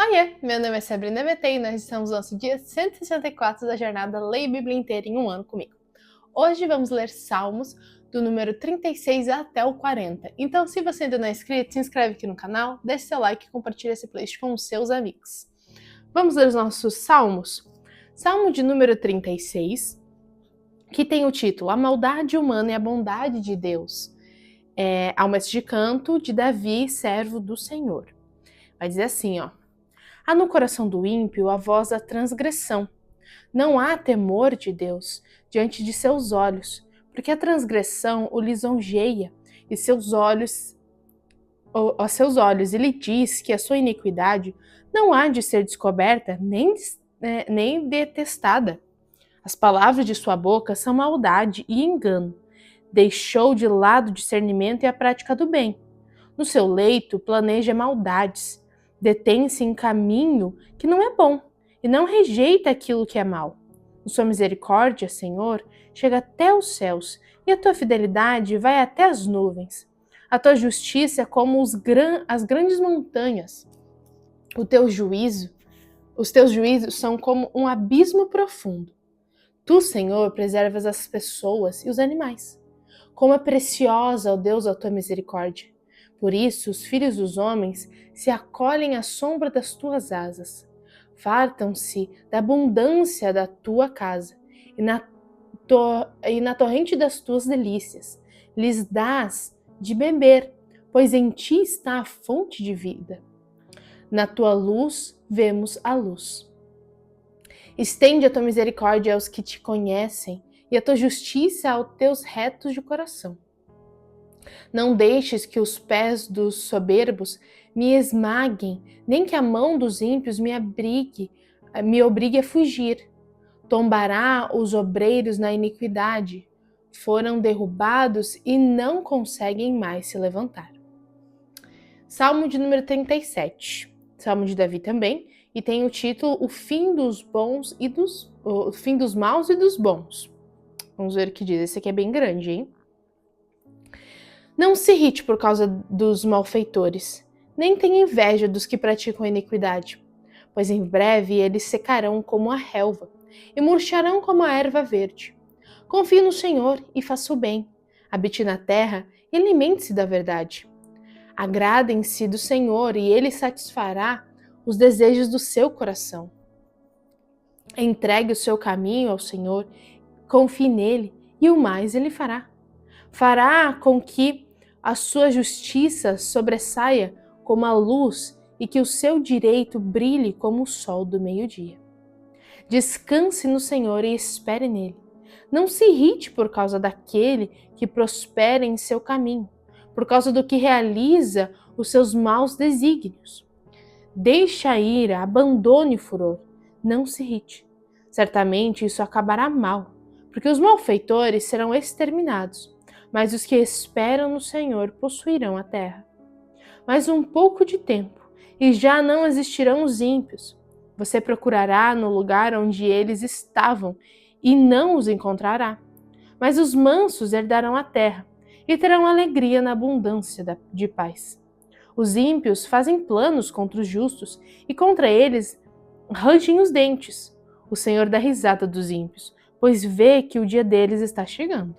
Oiê, meu nome é Sabrina BT e nós estamos no nosso dia 164 da jornada Leia a Bíblia inteira em um ano comigo. Hoje vamos ler Salmos do número 36 até o 40. Então, se você ainda não é inscrito, se inscreve aqui no canal, deixe seu like e compartilhe esse playlist com os seus amigos. Vamos ler os nossos Salmos? Salmo de número 36, que tem o título A Maldade Humana e a Bondade de Deus. Almas de canto de Davi, servo do Senhor. Vai dizer assim, ó. Há no coração do ímpio a voz da transgressão. Não há temor de Deus diante de seus olhos, porque a transgressão o lisonjeia e aos seus olhos ele diz que a sua iniquidade não há de ser descoberta nem detestada. As palavras de sua boca são maldade e engano. Deixou de lado o discernimento e a prática do bem. No seu leito planeja maldades. Detém-se em caminho que não é bom e não rejeita aquilo que é mal. A sua misericórdia, Senhor, chega até os céus e a tua fidelidade vai até as nuvens. A tua justiça é como as grandes montanhas. Os teus juízos são como um abismo profundo. Tu, Senhor, preservas as pessoas e os animais. Como é preciosa, ó Deus, a tua misericórdia. Por isso, os filhos dos homens se acolhem à sombra das tuas asas. Fartam-se da abundância da tua casa e na torrente das tuas delícias. Lhes dás de beber, pois em ti está a fonte de vida. Na tua luz vemos a luz. Estende a tua misericórdia aos que te conhecem e a tua justiça aos teus retos de coração. Não deixes que os pés dos soberbos me esmaguem, nem que a mão dos ímpios me obrigue a fugir. Tombará os obreiros na iniquidade, foram derrubados e não conseguem mais se levantar. Salmo de número 37, Salmo de Davi também, e tem o título O fim dos maus e dos bons. Vamos ver o que diz. Esse aqui é bem grande, hein? Não se irrite por causa dos malfeitores, nem tenha inveja dos que praticam a iniquidade, pois em breve eles secarão como a relva e murcharão como a erva verde. Confie no Senhor e faça o bem. Habite na terra e alimente-se da verdade. Agradem-se do Senhor e Ele satisfará os desejos do seu coração. Entregue o seu caminho ao Senhor, confie nele e o mais Ele fará. Fará com que a sua justiça sobressaia como a luz e que o seu direito brilhe como o sol do meio-dia. Descanse no Senhor e espere nele. Não se irrite por causa daquele que prospera em seu caminho, por causa do que realiza os seus maus desígnios. Deixe a ira, abandone o furor, não se irrite. Certamente isso acabará mal, porque os malfeitores serão exterminados, mas os que esperam no Senhor possuirão a terra. Mais um pouco de tempo, e já não existirão os ímpios. Você procurará no lugar onde eles estavam, e não os encontrará. Mas os mansos herdarão a terra, e terão alegria na abundância de paz. Os ímpios fazem planos contra os justos, e contra eles rangem os dentes. O Senhor dá risada dos ímpios, pois vê que o dia deles está chegando.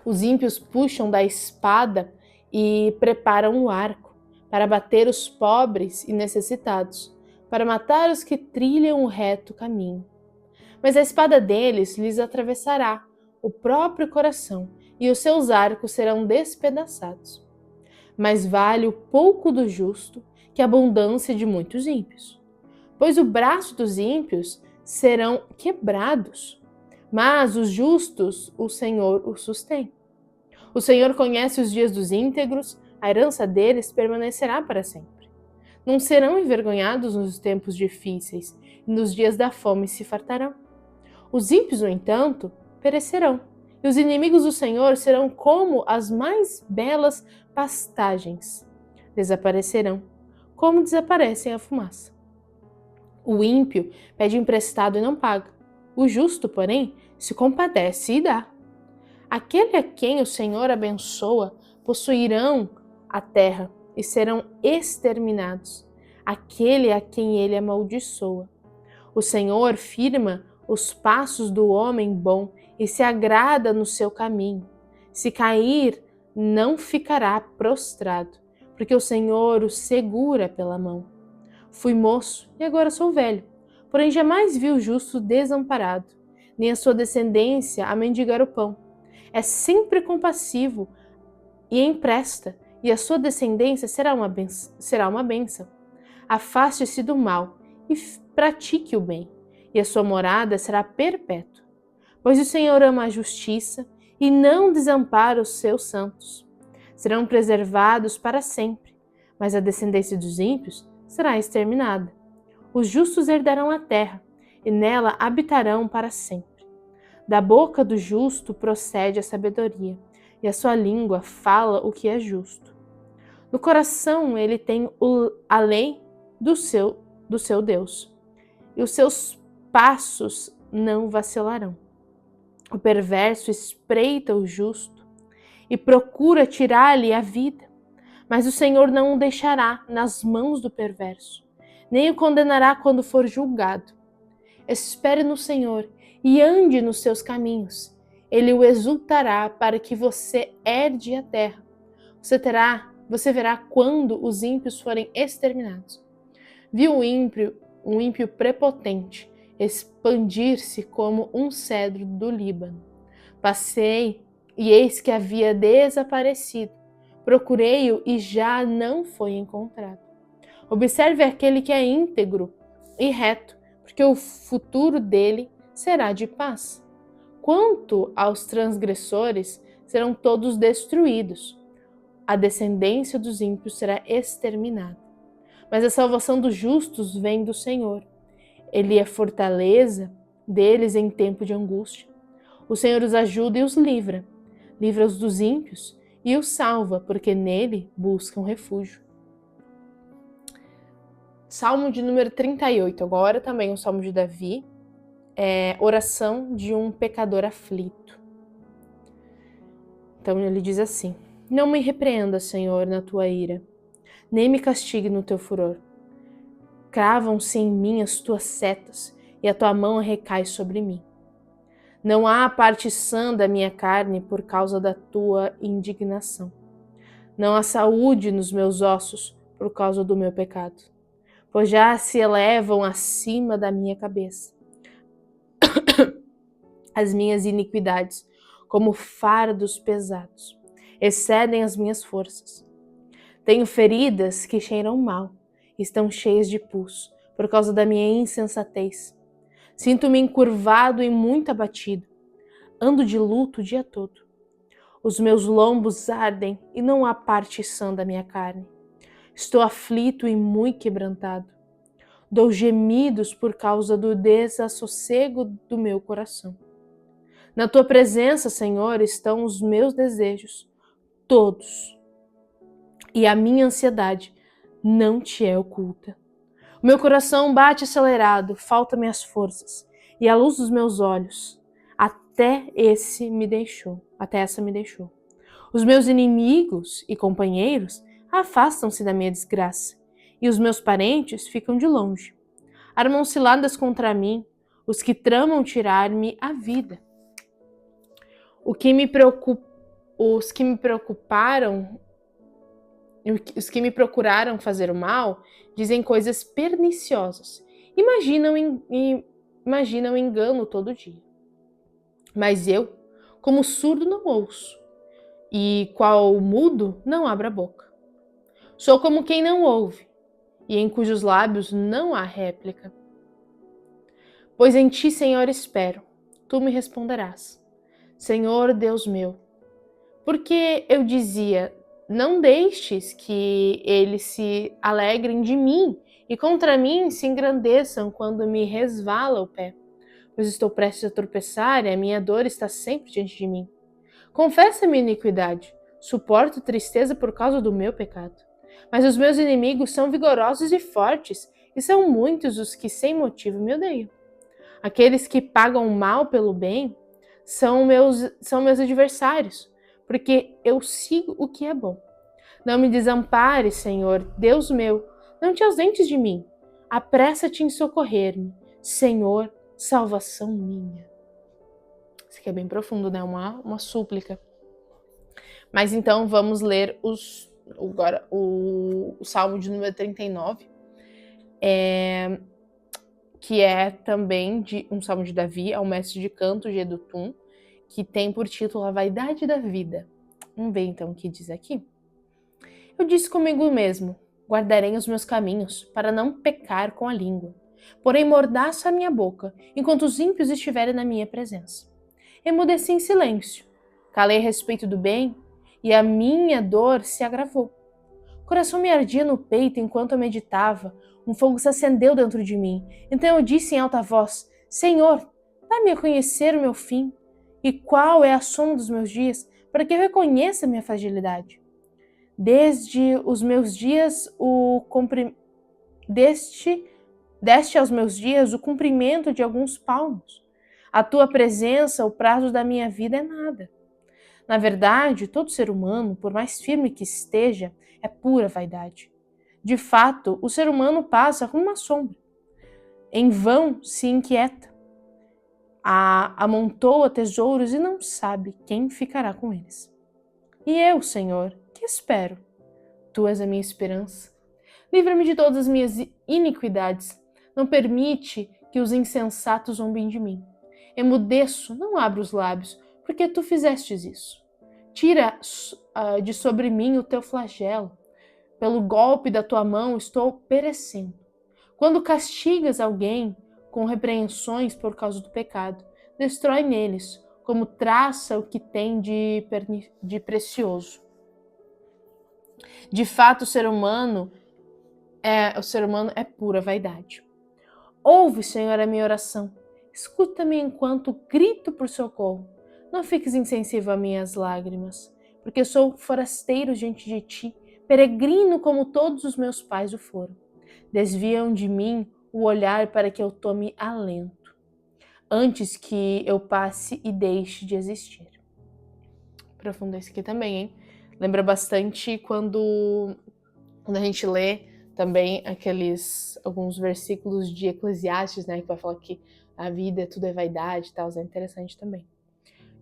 Os ímpios puxam da espada e preparam o arco para bater os pobres e necessitados, para matar os que trilham o reto caminho. Mas a espada deles lhes atravessará o próprio coração e os seus arcos serão despedaçados. Mais vale o pouco do justo que a abundância de muitos ímpios, pois o braço dos ímpios serão quebrados, mas os justos o Senhor os sustém. O Senhor conhece os dias dos íntegros, a herança deles permanecerá para sempre. Não serão envergonhados nos tempos difíceis, e nos dias da fome se fartarão. Os ímpios, no entanto, perecerão, e os inimigos do Senhor serão como as mais belas pastagens. Desaparecerão, como desaparecem a fumaça. O ímpio pede emprestado e não paga. O justo, porém, se compadece e dá. Aquele a quem o Senhor abençoa possuirão a terra e serão exterminados. aquele a quem ele amaldiçoa. O Senhor firma os passos do homem bom e se agrada no seu caminho. Se cair, não ficará prostrado, porque o Senhor o segura pela mão. Fui moço e agora sou velho, porém jamais vi o justo desamparado, nem a sua descendência a mendigar o pão. É sempre compassivo e empresta, e a sua descendência será uma bênção. Afaste-se do mal e pratique o bem, e a sua morada será perpétua. Pois o Senhor ama a justiça e não desampara os seus santos. Serão preservados para sempre, mas a descendência dos ímpios será exterminada. Os justos herdarão a terra, e nela habitarão para sempre. Da boca do justo procede a sabedoria, e a sua língua fala o que é justo. No coração ele tem a lei do seu Deus, e os seus passos não vacilarão. O perverso espreita o justo e procura tirar-lhe a vida, mas o Senhor não o deixará nas mãos do perverso, nem o condenará quando for julgado. Espere no Senhor e ande nos seus caminhos. Ele o exultará para que você herde a terra. Você verá quando os ímpios forem exterminados. Viu um ímpio prepotente, expandir-se como um cedro do Líbano. Passei e eis que havia desaparecido. Procurei-o e já não foi encontrado. Observe aquele que é íntegro e reto, porque o futuro dele será de paz. Quanto aos transgressores, serão todos destruídos. A descendência dos ímpios será exterminada. Mas a salvação dos justos vem do Senhor. Ele é fortaleza deles em tempo de angústia. O Senhor os ajuda e os livra. Livra-os dos ímpios e os salva, porque nele buscam refúgio. Salmo de número 38, agora também um salmo de Davi, oração de um pecador aflito. Então ele diz assim: Não me repreenda, Senhor, na tua ira, nem me castigue no teu furor. Cravam-se em mim as tuas setas, e a tua mão recai sobre mim. Não há parte sã da minha carne por causa da tua indignação. Não há saúde nos meus ossos por causa do meu pecado, pois já se elevam acima da minha cabeça as minhas iniquidades, como fardos pesados, excedem as minhas forças. Tenho feridas que cheiram mal, estão cheias de pus, por causa da minha insensatez. Sinto-me encurvado e muito abatido. Ando de luto o dia todo. Os meus lombos ardem e não há parte sã da minha carne. Estou aflito e muito quebrantado. Dou gemidos por causa do desassossego do meu coração. Na tua presença, Senhor, estão os meus desejos, todos. E a minha ansiedade não te é oculta. O meu coração bate acelerado, falta-me as forças, e a luz dos meus olhos, até essa me deixou. Os meus inimigos e companheiros afastam-se da minha desgraça, e os meus parentes ficam de longe. Armam ciladas contra mim, os que tramam tirar-me a vida. Os que me procuraram fazer o mal dizem coisas perniciosas. Imaginam engano todo dia. Mas eu, como surdo, não ouço, e qual mudo não abro a boca. Sou como quem não ouve, e em cujos lábios não há réplica. Pois em ti, Senhor, espero, tu me responderás. Senhor Deus meu, porque eu dizia, não deixes que eles se alegrem de mim e contra mim se engrandeçam quando me resvala o pé, pois estou prestes a tropeçar e a minha dor está sempre diante de mim. Confessa a minha iniquidade, suporto tristeza por causa do meu pecado. Mas os meus inimigos são vigorosos e fortes, e são muitos os que sem motivo me odeiam. Aqueles que pagam mal pelo bem são meus adversários, porque eu sigo o que é bom. Não me desampare, Senhor, Deus meu, Não te ausentes de mim. Apressa-te em socorrer-me, Senhor, salvação minha. Isso aqui é bem profundo, né? Uma súplica. Mas então vamos ler agora o Salmo de número 39, que é também um Salmo de Davi, ao mestre de canto Jedutum, que tem por título A Vaidade da Vida. Vamos ver então o que diz aqui. Eu disse comigo mesmo, guardarei os meus caminhos para não pecar com a língua. Porém mordaço a minha boca, enquanto os ímpios estiverem na minha presença. Emudeci em silêncio, calei a respeito do bem, e a minha dor se agravou. O coração me ardia no peito enquanto eu meditava, um fogo se acendeu dentro de mim. Então eu disse em alta voz, Senhor, dá-me a conhecer o meu fim, e qual é a soma dos meus dias, para que eu reconheça a minha fragilidade. Deste aos meus dias o cumprimento de alguns palmos. A tua presença, o prazo da minha vida é nada. Na verdade, todo ser humano, por mais firme que esteja, é pura vaidade. De fato, o ser humano passa como uma sombra. Em vão se inquieta. Amontoa tesouros e não sabe quem ficará com eles. E eu, Senhor, que espero? Tu és a minha esperança. Livra-me de todas as minhas iniquidades. Não permite que os insensatos zombem de mim. Emudeço, não abro os lábios, porque tu fizestes isso. Tira de sobre mim o teu flagelo. Pelo golpe da tua mão estou perecendo. Quando castigas alguém com repreensões por causa do pecado, destrói neles, como traça o que tem de precioso. De fato, o ser humano é pura vaidade. Ouve, Senhor, a minha oração. Escuta-me enquanto grito por socorro. Não fiques insensível a minhas lágrimas, porque sou forasteiro diante de ti, peregrino como todos os meus pais o foram. Desviam de mim o olhar para que eu tome alento, antes que eu passe e deixe de existir. Profundo esse aqui também, hein? Lembra bastante quando a gente lê também alguns versículos de Eclesiastes, né? Que vai falar que a vida tudo é vaidade e tal, é interessante também.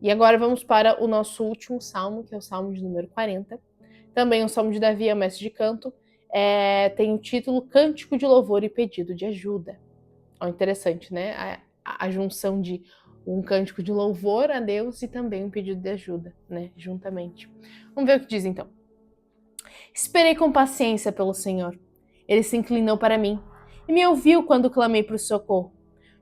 E agora vamos para o nosso último salmo, que é o salmo de número 40. Também um salmo de Davi, é o mestre de canto. Tem o título Cântico de Louvor e Pedido de Ajuda. Ó, interessante, né? A junção de um cântico de louvor a Deus e também um pedido de ajuda, né? Juntamente. Vamos ver o que diz então. Esperei com paciência pelo Senhor. Ele se inclinou para mim e me ouviu quando clamei por socorro.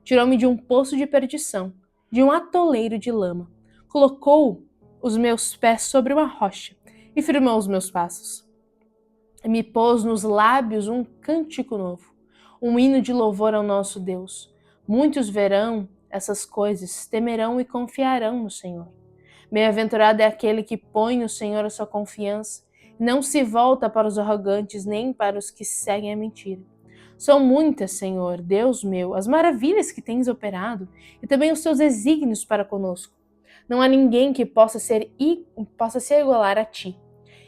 Tirou-me de um poço de perdição, de um atoleiro de lama. Colocou os meus pés sobre uma rocha e firmou os meus passos. Me pôs nos lábios um cântico novo, um hino de louvor ao nosso Deus. Muitos verão essas coisas, temerão e confiarão no Senhor. Bem-aventurado é aquele que põe no Senhor a sua confiança, e não se volta para os arrogantes nem para os que seguem a mentira. São muitas, Senhor, Deus meu, as maravilhas que tens operado e também os teus desígnios para conosco. Não há ninguém que possa se igualar a ti.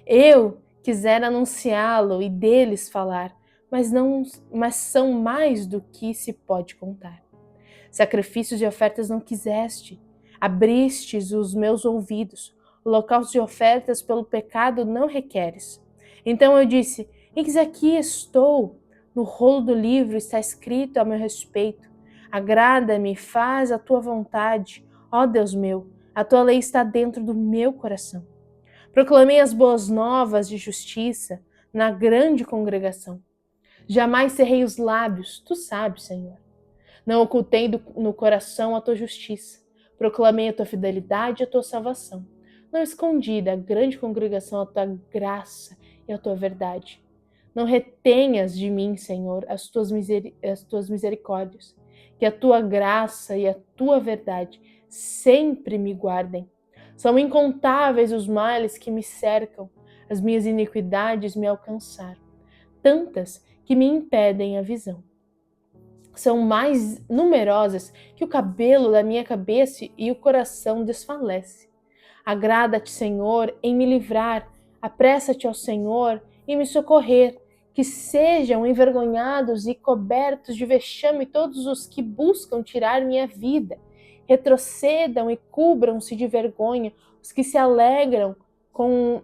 Eu quisera anunciá-lo e deles falar, mas são mais do que se pode contar. Sacrifícios e ofertas não quiseste, abristes os meus ouvidos, holocaustos de ofertas pelo pecado não requeres. Então eu disse, eis aqui estou, no rolo do livro está escrito a meu respeito, agrada-me, faz a tua vontade, ó Deus meu, a tua lei está dentro do meu coração. Proclamei as boas novas de justiça na grande congregação. Jamais cerrei os lábios, tu sabes, Senhor. Não ocultei no coração a tua justiça. Proclamei a tua fidelidade e a tua salvação. Não escondi da grande congregação a tua graça e a tua verdade. Não retenhas de mim, Senhor, as tuas misericórdias. Que a tua graça e a tua verdade sempre me guardem. São incontáveis os males que me cercam. As minhas iniquidades me alcançaram. Tantas que me impedem a visão. São mais numerosas que o cabelo da minha cabeça e o coração desfalece. Agrada-te, Senhor, em me livrar. Apressa-te ao Senhor em me socorrer. Que sejam envergonhados e cobertos de vexame todos os que buscam tirar minha vida. Retrocedam e cubram-se de vergonha os que se alegram com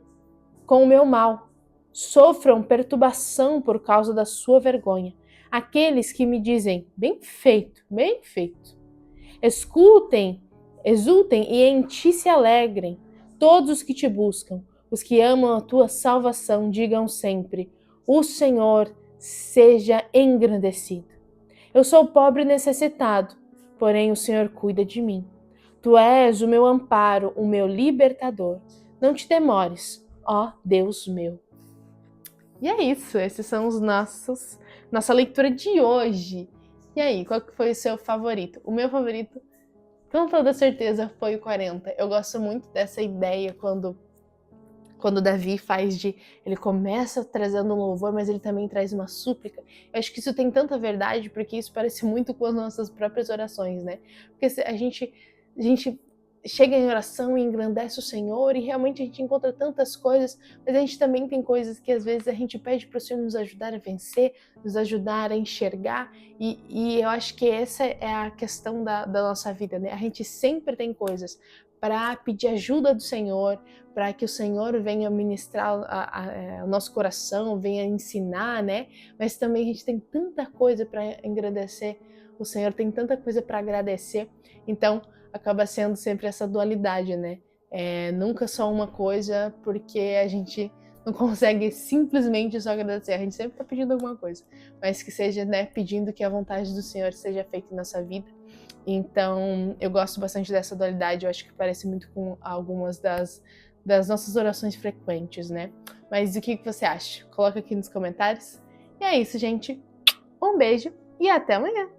o meu mal. Sofram perturbação por causa da sua vergonha. Aqueles que me dizem, bem feito, bem feito. Escutem, exultem e em ti se alegrem. Todos os que te buscam, os que amam a tua salvação, digam sempre, o Senhor seja engrandecido. Eu sou pobre e necessitado, porém o Senhor cuida de mim. Tu és o meu amparo, o meu libertador. Não te demores, ó Deus meu. E é isso, esses são os nossa leitura de hoje. E aí, qual que foi o seu favorito? O meu favorito, com toda certeza, foi o 40. Eu gosto muito dessa ideia quando Davi ele começa trazendo um louvor, mas ele também traz uma súplica. Eu acho que isso tem tanta verdade, porque isso parece muito com as nossas próprias orações, né? Porque a gente chega em oração e engrandece o Senhor, e realmente a gente encontra tantas coisas, mas a gente também tem coisas que às vezes a gente pede para o Senhor nos ajudar a vencer, nos ajudar a enxergar, e eu acho que essa é a questão da nossa vida, né? A gente sempre tem coisas para pedir ajuda do Senhor, para que o Senhor venha ministrar o nosso coração, venha ensinar, né? Mas também a gente tem tanta coisa para engrandecer, o Senhor tem tanta coisa para agradecer, então acaba sendo sempre essa dualidade, né? Nunca só uma coisa, porque a gente não consegue simplesmente só agradecer, a gente sempre está pedindo alguma coisa, mas que seja, né, pedindo que a vontade do Senhor seja feita em nossa vida. Então, eu gosto bastante dessa dualidade, eu acho que parece muito com algumas das nossas orações frequentes, né? Mas o que você acha? Coloca aqui nos comentários. E é isso, gente. Um beijo e até amanhã!